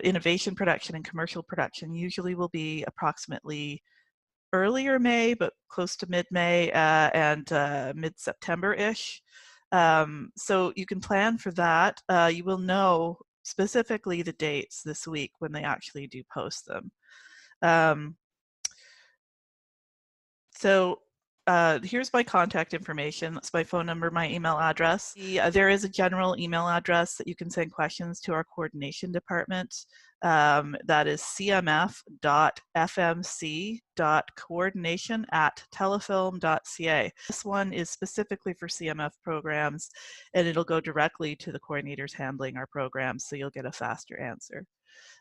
innovation production and commercial production usually will be approximately earlier May, but close to mid-May and mid-September-ish. So you can plan for that. You will know specifically the dates this week when they actually do post them. So here's my contact information. That's my phone number, my email address. There is a general email address that you can send questions to our coordination department. That is cmf.fmc.coordination@telefilm.ca. This one is specifically for CMF programs, and it'll go directly to the coordinators handling our programs, so you'll get a faster answer.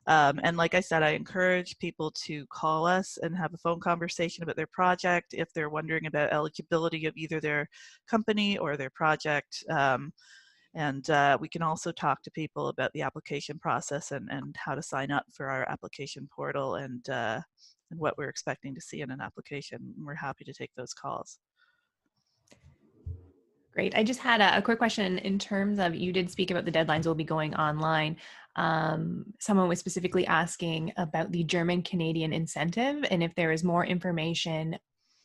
And like I said, I encourage people to call us and have a phone conversation about their project if they're wondering about eligibility of either their company or their project. We can also talk to people about the application process and how to sign up for our application portal and what we're expecting to see in an application. We're happy to take those calls. Great. I just had a quick question in terms of, you did speak about the deadlines will be going online. Someone was specifically asking about the German-Canadian incentive, and if there is more information,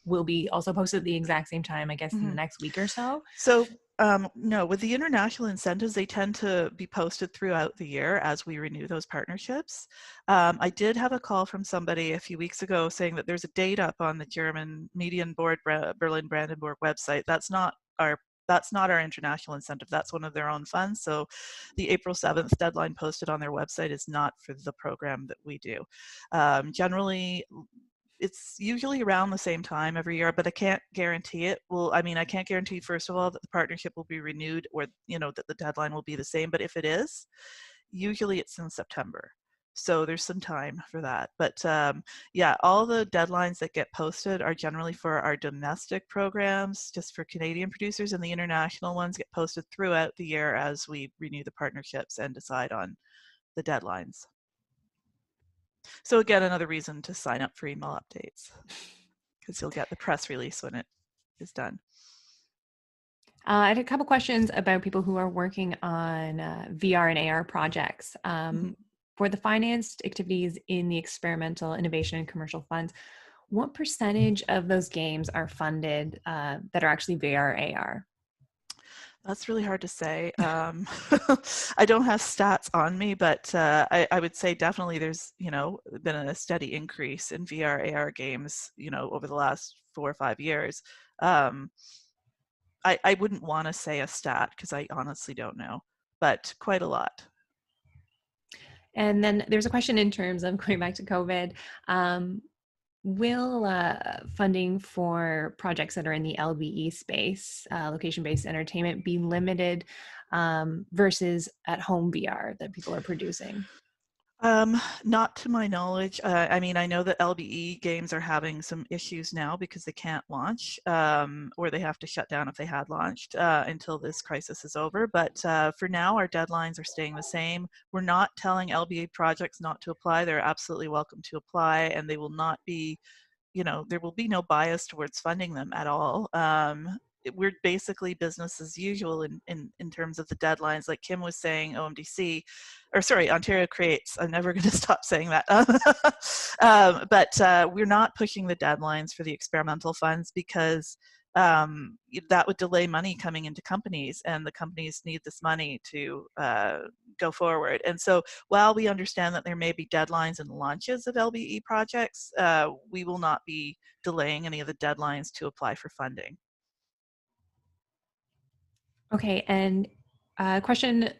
will be also posted at the exact same time, I guess, in the next week or so. So no, with the international incentives, they tend to be posted throughout the year as we renew those partnerships. I did have a call from somebody a few weeks ago saying that there's a date up on the German Median Board Berlin Brandenburg website. That's not our international incentive. That's one of their own funds. So the April 7th deadline posted on their website is not for the program that we do. Generally, it's usually around the same time every year, but I can't guarantee it. Well, I mean, I can't guarantee, first of all, that the partnership will be renewed or, that the deadline will be the same. But if it is, usually it's in September. So there's some time for that. But yeah, all the deadlines that get posted are generally for our domestic programs, just for Canadian producers, and the international ones get posted throughout the year as we renew the partnerships and decide on the deadlines. So again, another reason to sign up for email updates, because you'll get the press release when it is done. I had a couple questions about people who are working on VR and AR projects. For the financed activities in the experimental, innovation, and commercial funds, what percentage of those games are funded that are actually VR, AR? That's really hard to say. I don't have stats on me, but I would say definitely there's, been a steady increase in VR, AR games, over the last 4 or 5 years. I wouldn't want to say a stat because I honestly don't know, but quite a lot. And then there's a question in terms of going back to COVID. Will funding for projects that are in the LBE space, location-based entertainment, be limited versus at-home VR that people are producing? Not to my knowledge. I mean, I know that LBE games are having some issues now because they can't launch, or they have to shut down if they had launched until this crisis is over. But for now, our deadlines are staying the same. We're not telling LBE projects not to apply. They're absolutely welcome to apply, and they will not be, there will be no bias towards funding them at all. We're basically business as usual in terms of the deadlines. Like Kim was saying, Ontario Creates. I'm never going to stop saying that. But we're not pushing the deadlines for the experimental funds because that would delay money coming into companies, and the companies need this money to go forward. And so while we understand that there may be deadlines and launches of LBE projects, we will not be delaying any of the deadlines to apply for funding. Okay, and question,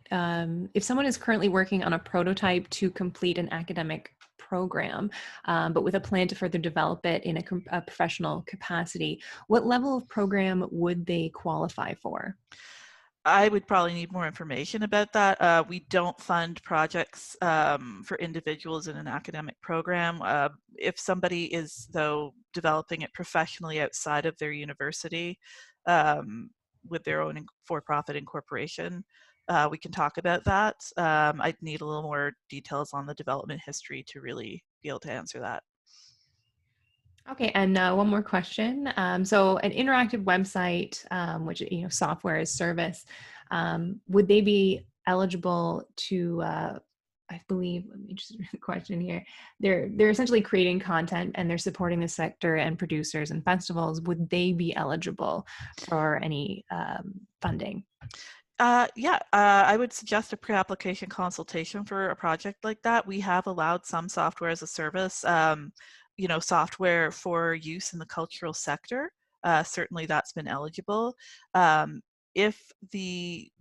if someone is currently working on a prototype to complete an academic program, but with a plan to further develop it in a professional capacity, what level of program would they qualify for? I would probably need more information about that. We don't fund projects for individuals in an academic program. If somebody is, though, developing it professionally outside of their university, with their own for-profit incorporation, we can talk about that. I'd need a little more details on the development history to really be able to answer that. Okay, and one more question. So an interactive website, which, software as service, would they be eligible to I believe, let me just read the question here. They're essentially creating content and they're supporting the sector and producers and festivals. Would they be eligible for any funding? Yeah, I would suggest a pre-application consultation for a project like that. We have allowed some software as a service, you know, software for use in the cultural sector. Certainly that's been eligible. If the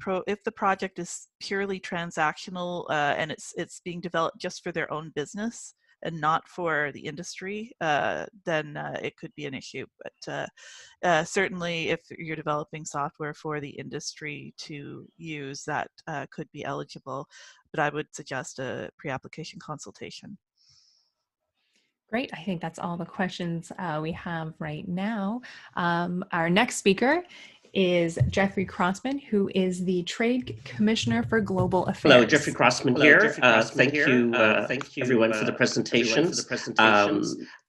project is purely transactional and it's being developed just for their own business and not for the industry, then it could be an issue. But certainly if you're developing software for the industry to use, that could be eligible. But I would suggest a pre-application consultation. Great. I think that's all the questions we have right now. Our next speaker is Jeffrey Crossman, who is the Trade Commissioner for Global Affairs. Hello, Jeffrey Crossman here. Thank you, everyone, for the presentations.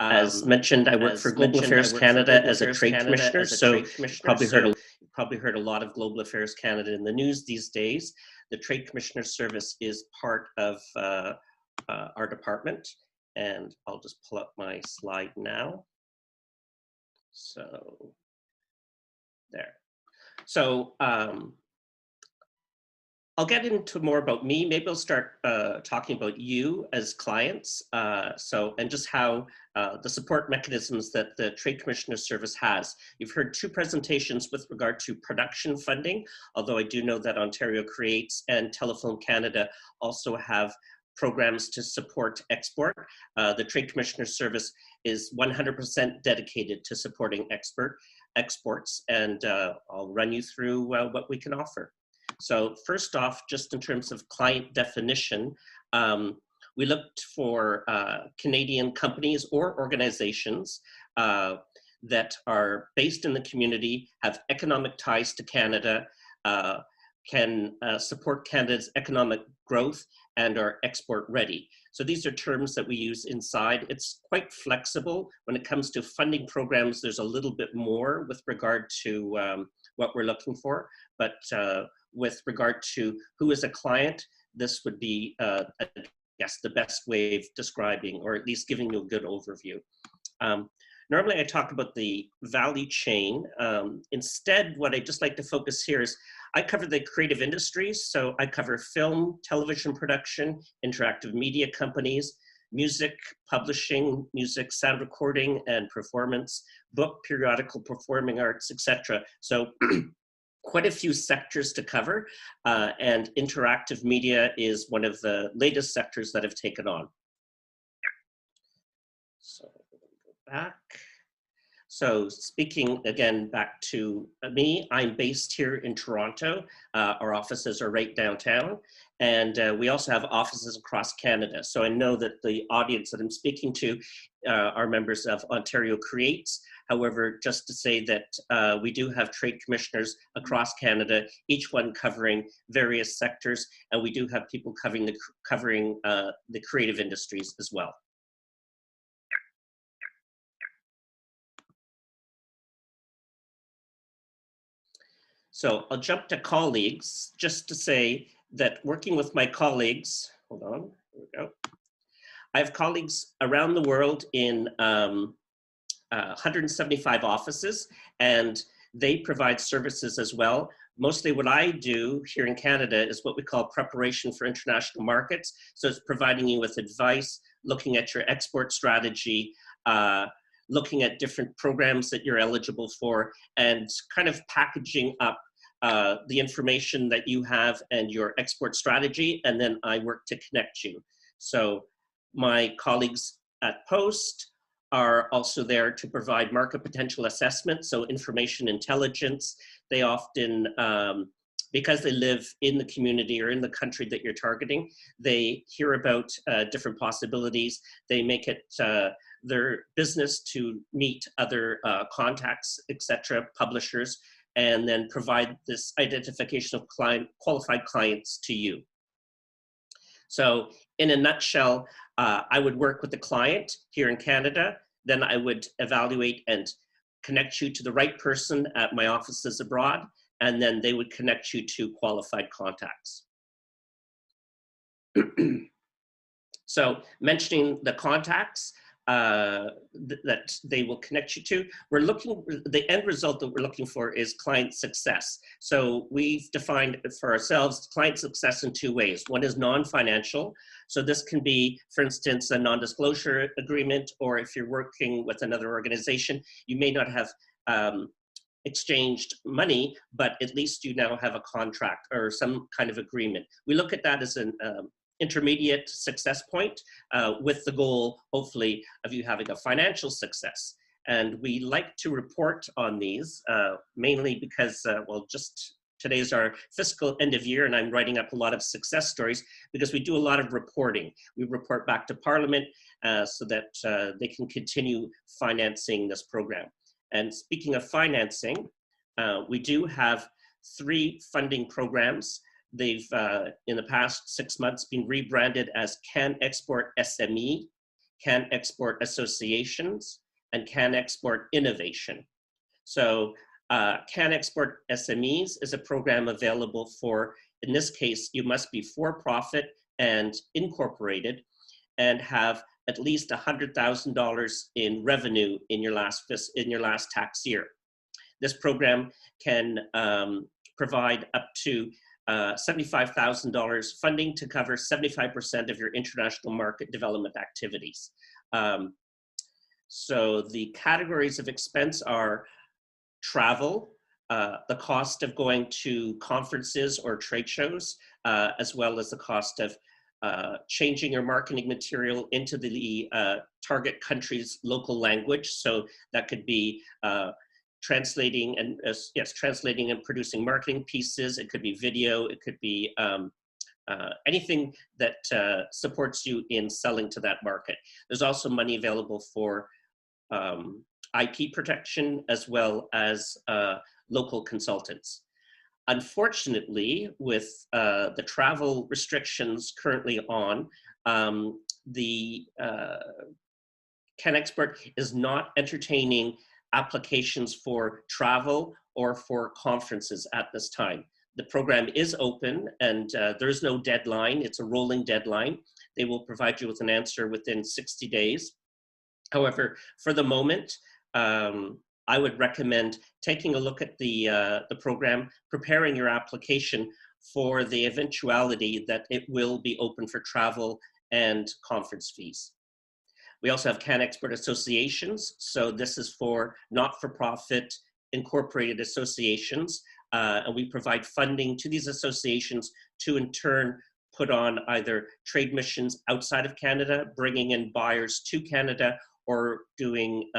As mentioned, I work for Global Affairs Canada as a Trade Commissioner, so you've probably heard a lot of Global Affairs Canada in the news these days. The Trade Commissioner Service is part of our department, and I'll just pull up my slide now. So, there. So, I'll get into more about me. Maybe I'll start talking about you as clients. And just how the support mechanisms that the Trade Commissioner Service has. You've heard two presentations with regard to production funding, although I do know that Ontario Creates and Telefilm Canada also have programs to support export. The Trade Commissioner Service is 100% dedicated to supporting exports, and I'll run you through what we can offer. So first off, just in terms of client definition, we looked for Canadian companies or organizations that are based in the community, have economic ties to Canada, can support Canada's economic growth, and are export ready. So these are terms that we use inside. It's quite flexible. When it comes to funding programs, there's a little bit more with regard to what we're looking for. But with regard to who is a client, this would be, I guess, the best way of describing, or at least giving you a good overview. Normally I talk about the value chain. Instead, what I just like to focus here is I cover the creative industries. So I cover film, television production, interactive media companies, music publishing, music, sound recording and performance, book, periodical, performing arts, etc. So quite a few sectors to cover, and interactive media is one of the latest sectors that have taken on. So go back. So speaking again back to me, I'm based here in Toronto. Our offices are right downtown, and we also have offices across Canada. So I know that the audience that I'm speaking to are members of Ontario Creates. However, just to say that we do have trade commissioners across Canada, each one covering various sectors, and we do have people covering the creative industries as well. So I'll jump to colleagues just to say that working with my colleagues, hold on, here we go. I have colleagues around the world in 175 offices, and they provide services as well. Mostly what I do here in Canada is what we call preparation for international markets. So it's providing you with advice, looking at your export strategy, looking at different programs that you're eligible for, and kind of packaging up the information that you have and your export strategy, and then I work to connect you. So my colleagues at Post are also there to provide market potential assessment, so information intelligence. They often, because they live in the community or in the country that you're targeting, they hear about different possibilities. They make it their business to meet other contacts, etc., publishers, and then provide this identification of qualified clients to you. So in a nutshell, I would work with the client here in Canada, then I would evaluate and connect you to the right person at my offices abroad, and then they would connect you to qualified contacts. So mentioning the contacts that they will connect you to. The end result that we're looking for is client success. So we've defined for ourselves client success in two ways. One is non-financial. So this can be, for instance, a non-disclosure agreement, or if you're working with another organization, you may not have exchanged money, but at least you now have a contract or some kind of agreement. We look at that as an intermediate success point with the goal, hopefully, of you having a financial success. And we like to report on these, mainly because, well, just today's our fiscal end of year, and I'm writing up a lot of success stories because we do a lot of reporting. We report back to Parliament so that they can continue financing this program. And speaking of financing, we do have 3 funding programs. They've, in the past 6 months, been rebranded as Can Export SME, Can Export Associations, and Can Export Innovation. So Can Export SMEs is a program available for, in this case, you must be for-profit and incorporated and have at least $100,000 in revenue in your last tax year. This program can provide up to $75,000 funding to cover 75% of your international market development activities. So the categories of expense are travel, the cost of going to conferences or trade shows, as well as the cost of changing your marketing material into the target country's local language. So that could be translating and translating and producing marketing pieces. It could be video. It could be anything that supports you in selling to that market. There's also money available for IP protection as well as local consultants. Unfortunately, with the travel restrictions currently on, the Can Export is not entertaining applications for travel or for conferences at this time. The program is open and there is no deadline. It's a rolling deadline. They will provide you with an answer within 60 days. However, for the moment, I would recommend taking a look at the program, preparing your application for the eventuality that it will be open for travel and conference fees. We also have Can Export Associations. So this is for not-for-profit incorporated associations. And we provide funding to these associations to in turn put on either trade missions outside of Canada, bringing in buyers to Canada, or doing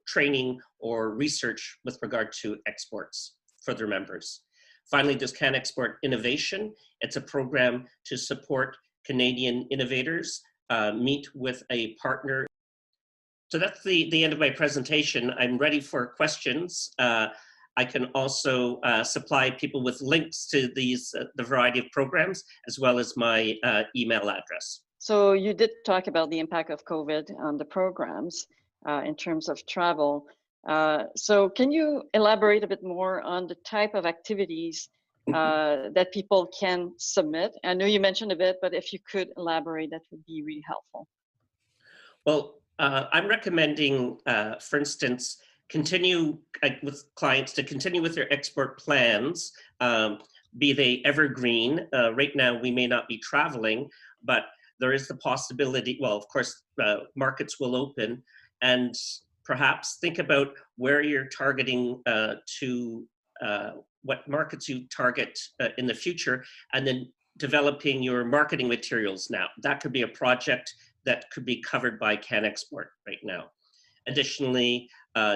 training or research with regard to exports for their members. Finally, there's Can Export Innovation. It's a program to support Canadian innovators meet with a partner. So that's the end of my presentation. I'm ready for questions. I can also supply people with links to these, the variety of programs, as well as my email address. So you did talk about the impact of COVID on the programs in terms of travel. So can you elaborate a bit more on the type of activities that people can submit? I know you mentioned a bit, but if you could elaborate, that would be really helpful. Well, I'm recommending, for instance, continue with clients to continue with their export plans, be they evergreen. Right now, we may not be traveling, but there is the possibility, well, of course, markets will open, and perhaps think about where you're targeting what markets you target in the future, and then developing your marketing materials now. That could be a project that could be covered by Can Export right now. Additionally,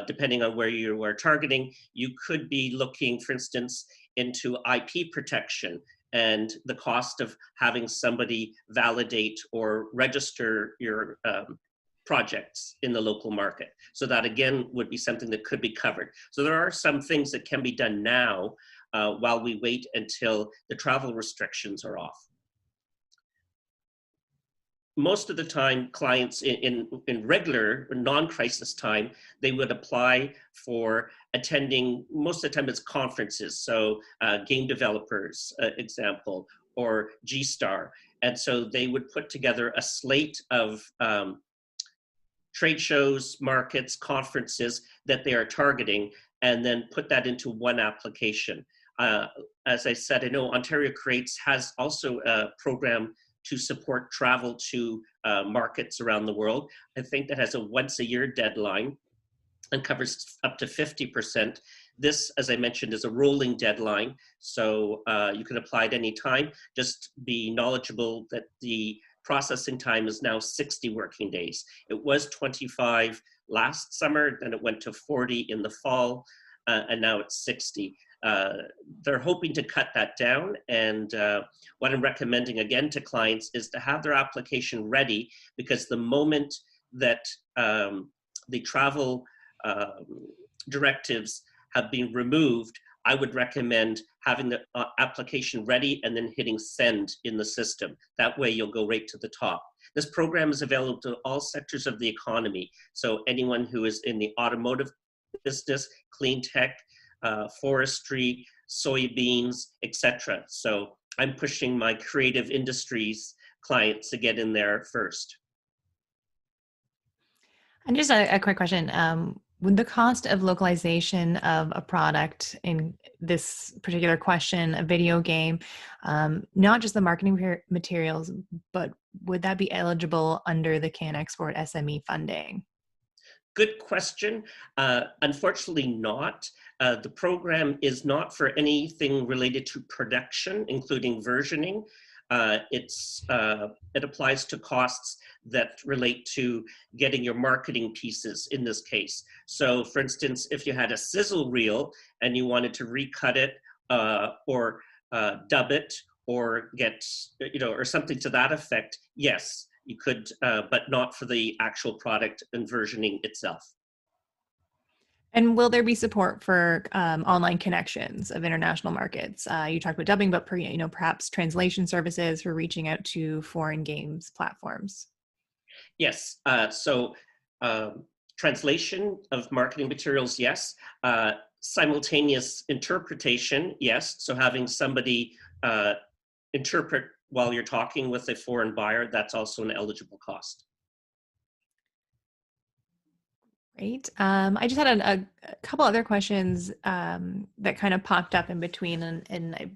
depending on where you are targeting, you could be looking, for instance, into IP protection and the cost of having somebody validate or register your projects in the local market. So that again would be something that could be covered. So there are some things that can be done now while we wait until the travel restrictions are off. Most of the time, clients in regular non-crisis time, they would apply for attending, most of the time it's conferences. So game developers, example, or G-Star. And so they would put together a slate of trade shows, markets, conferences that they are targeting, and then put that into one application. As I said, I know Ontario Creates has also a program to support travel to markets around the world. I think that has a once-a-year deadline and covers up to 50%. This, as I mentioned, is a rolling deadline, so you can apply at any time. Just be knowledgeable that the processing time is now 60 working days. It was 25 last summer, then it went to 40 in the fall, and now it's 60. They're hoping to cut that down, and what I'm recommending again to clients is to have their application ready, because the moment that the travel directives have been removed, I would recommend having the application ready and then hitting send in the system. That way you'll go right to the top. This program is available to all sectors of the economy. So anyone who is in the automotive business, clean tech, forestry, soybeans, etc. So I'm pushing my creative industries clients to get in there first. And just a quick question. Would the cost of localization of a product, in this particular question, a video game, not just the marketing materials, but would that be eligible under the CanExport SME funding? Good question. Unfortunately not. The program is not for anything related to production, including versioning. It applies to costs that relate to getting your marketing pieces in this case. So for instance, if you had a sizzle reel and you wanted to recut it or dub it or get, or something to that effect, yes, you could, but not for the actual product and versioning itself. And will there be support for online connections of international markets? You talked about dubbing, but perhaps translation services for reaching out to foreign games platforms. Yes. So translation of marketing materials, yes. Simultaneous interpretation, yes. So having somebody interpret while you're talking with a foreign buyer, that's also an eligible cost. Great. I just had a couple other questions that kind of popped up in between, and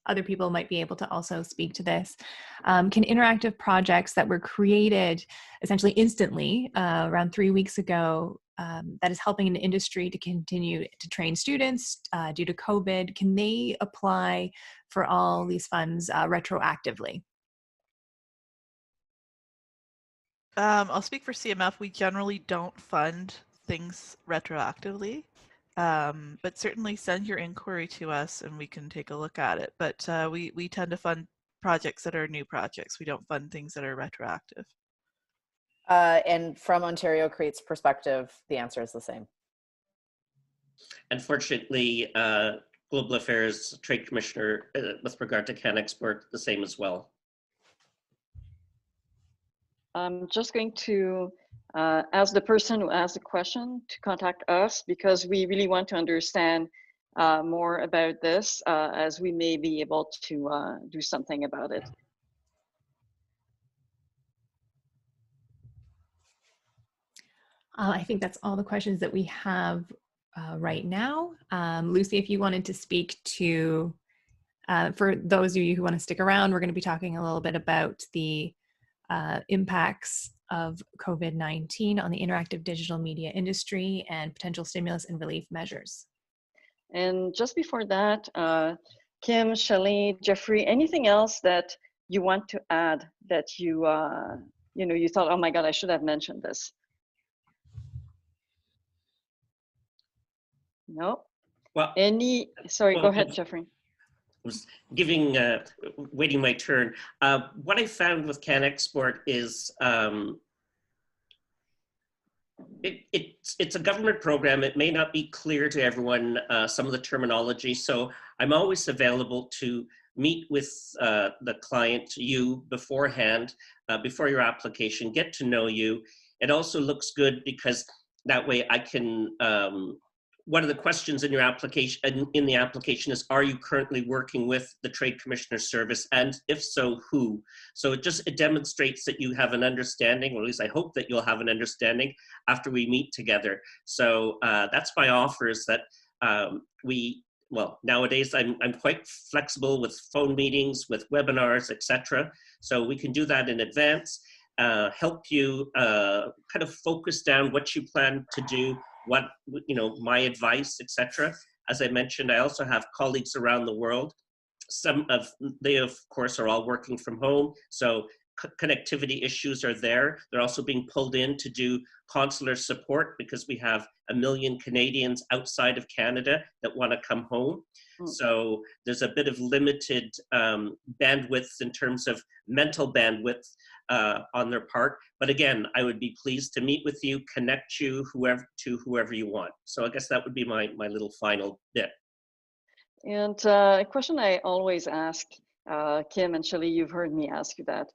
other people might be able to also speak to this. Can interactive projects that were created essentially instantly around 3 weeks ago, that is helping an industry to continue to train students due to COVID, can they apply for all these funds retroactively? I'll speak for CMF. We generally don't fund things retroactively, but certainly send your inquiry to us and we can take a look at it. But we tend to fund projects that are new projects. We don't fund things that are retroactive. And from Ontario Creates perspective, the answer is the same. Unfortunately, Global Affairs Trade Commissioner with regard to CanExport, the same as well. I'm just going to ask the person who asked the question to contact us, because we really want to understand more about this, as we may be able to do something about it. I think that's all the questions that we have right now. Lucy, if you wanted to speak to, for those of you who want to stick around, we're going to be talking a little bit about the impacts of COVID-19 on the interactive digital media industry and potential stimulus and relief measures. And just before that, Kim, Shelley, Jeffrey, anything else that you want to add that you you thought, oh my God, I should have mentioned this? No. Well, sorry, go ahead, Jeffrey. Was giving, waiting my turn. What I found with CanExport is it's a government program. It may not be clear to everyone some of the terminology, so I'm always available to meet with the client, you, beforehand, before your application, get to know you. It also looks good because that way I can one of the questions in your application, in the application, is, are you currently working with the Trade Commissioner Service, and if so, who? So it demonstrates that you have an understanding, or at least I hope that you'll have an understanding after we meet together. So that's my offer, is that well, nowadays I'm quite flexible with phone meetings, with webinars, etc. So we can do that in advance, help you kind of focus down what you plan to do, what, my advice, etc. As I mentioned, I also have colleagues around the world. They of course are all working from home, so connectivity issues are there. They're also being pulled in to do consular support because we have 1 million Canadians outside of Canada that want to come home. So there's a bit of limited bandwidth in terms of mental bandwidth on their part. But again, I would be pleased to meet with you, connect you to whoever you want. So I guess that would be my little final bit. And a question I always ask, Kim and Shelley, you've heard me ask you that.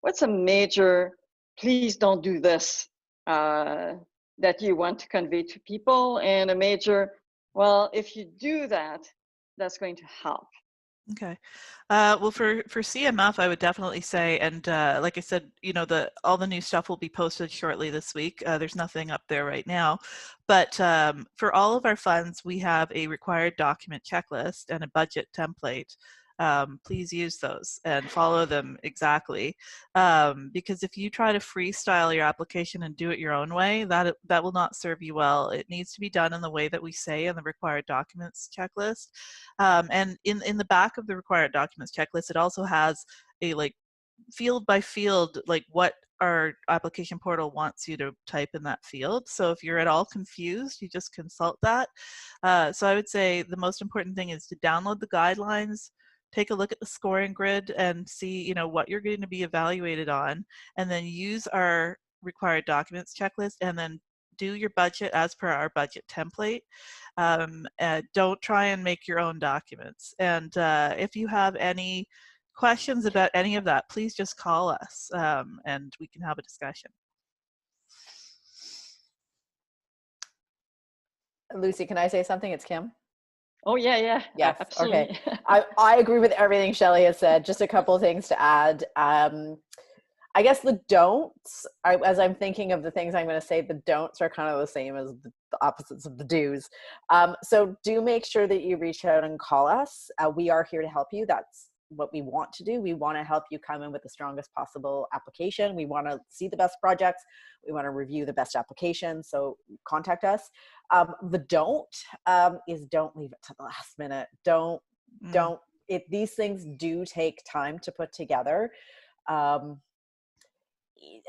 What's a major, please don't do this, that you want to convey to people, and a major, well, if you do that, that's going to help? Okay. Well, for CMF, I would definitely say, and like I said, all the new stuff will be posted shortly this week. There's nothing up there right now, but for all of our funds, we have a required document checklist and a budget template. Please use those and follow them exactly, because if you try to freestyle your application and do it your own way, that will not serve you well. It needs to be done in the way that we say in the required documents checklist, and in the back of the required documents checklist, it also has a field by field, what our application portal wants you to type in that field. So if you're at all confused, you just consult that. So I would say the most important thing is to download the guidelines, take a look at the scoring grid and see, what you're going to be evaluated on, and then use our required documents checklist, and then do your budget as per our budget template. Don't try and make your own documents. And if you have any questions about any of that, please just call us, and we can have a discussion. Lucy, can I say something? It's Kim. Oh, yeah. Yes. Absolutely. Okay. I agree with everything Shelley has said. Just a couple of things to add. I guess the don'ts, as I'm thinking of the things I'm going to say, the don'ts are kind of the same as the opposites of the do's. So do make sure that you reach out and call us. We are here to help you. That's what we want to do. We want to help you come in with the strongest possible application. We want to see the best projects. We want to review the best applications. So contact us. The don't is don't leave it to the last minute. These things do take time to put together.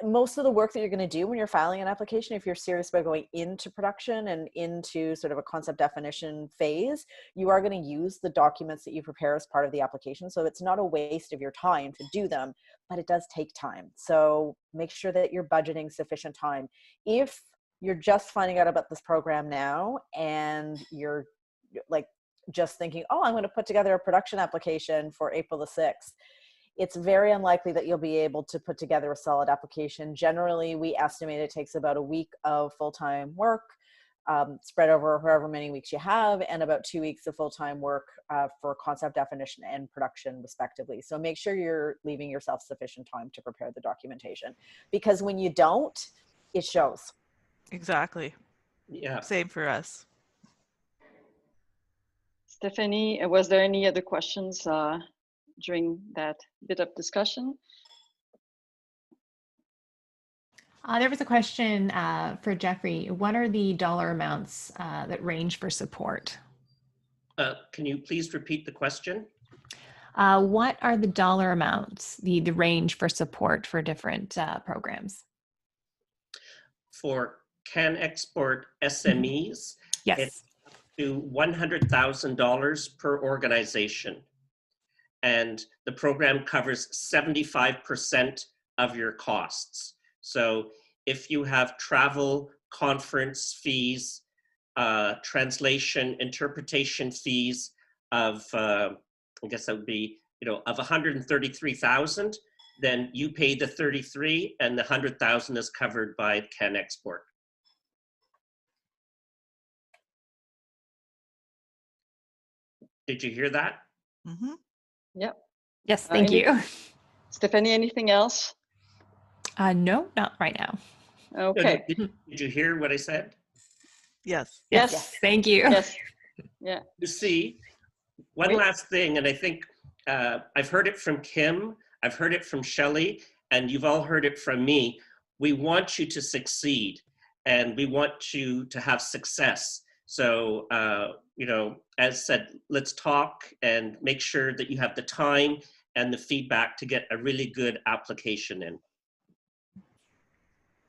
Most of the work that you're going to do when you're filing an application, if you're serious about going into production and into sort of a concept definition phase, you are going to use the documents that you prepare as part of the application. So it's not a waste of your time to do them, but it does take time. So make sure that you're budgeting sufficient time. If you're just finding out about this program now and you're just thinking, oh, I'm going to put together a production application for April the 6th, it's very unlikely that you'll be able to put together a solid application. Generally, we estimate it takes about a week of full-time work, spread over however many weeks you have, and about 2 weeks of full-time work for concept definition and production, respectively. So make sure you're leaving yourself sufficient time to prepare the documentation, because when you don't, it shows. Exactly. Yeah. Same for us. Stephanie, was there any other questions during that bit of discussion? There was a question for Jeffrey. What are the dollar amounts that range for support? Can you please repeat the question? What are the dollar amounts, the range for support for different programs? For Can Export SMEs, Yes. it's up to $100,000 per organization. And the program covers 75% of your costs. So if you have travel, conference fees, translation, interpretation fees of, I guess that would be, of 133,000, then you pay the 33 and the 100,000 is covered by Can Export. Did you hear that? Mm-hmm. Yep. Yes, thank you. Stephanie, anything else? No, not right now. Okay. Did you hear what I said? Yes. Yes. Thank you. Yes. Yeah. You see, one Wait. last thing, and I think I've heard it from Kim, I've heard it from Shelley, and you've all heard it from me. We want you to succeed, and we want you to have success. So, you know, as said, let's talk and make sure that you have the time and the feedback to get a really good application in.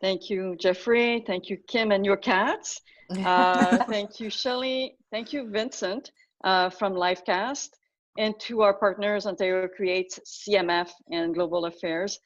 Thank you, Jeffrey. Thank you, Kim and your cats. Thank you, Shelley. Thank you, Vincent from Livecast. And to our partners, Ontario Creates, CMF, and Global Affairs.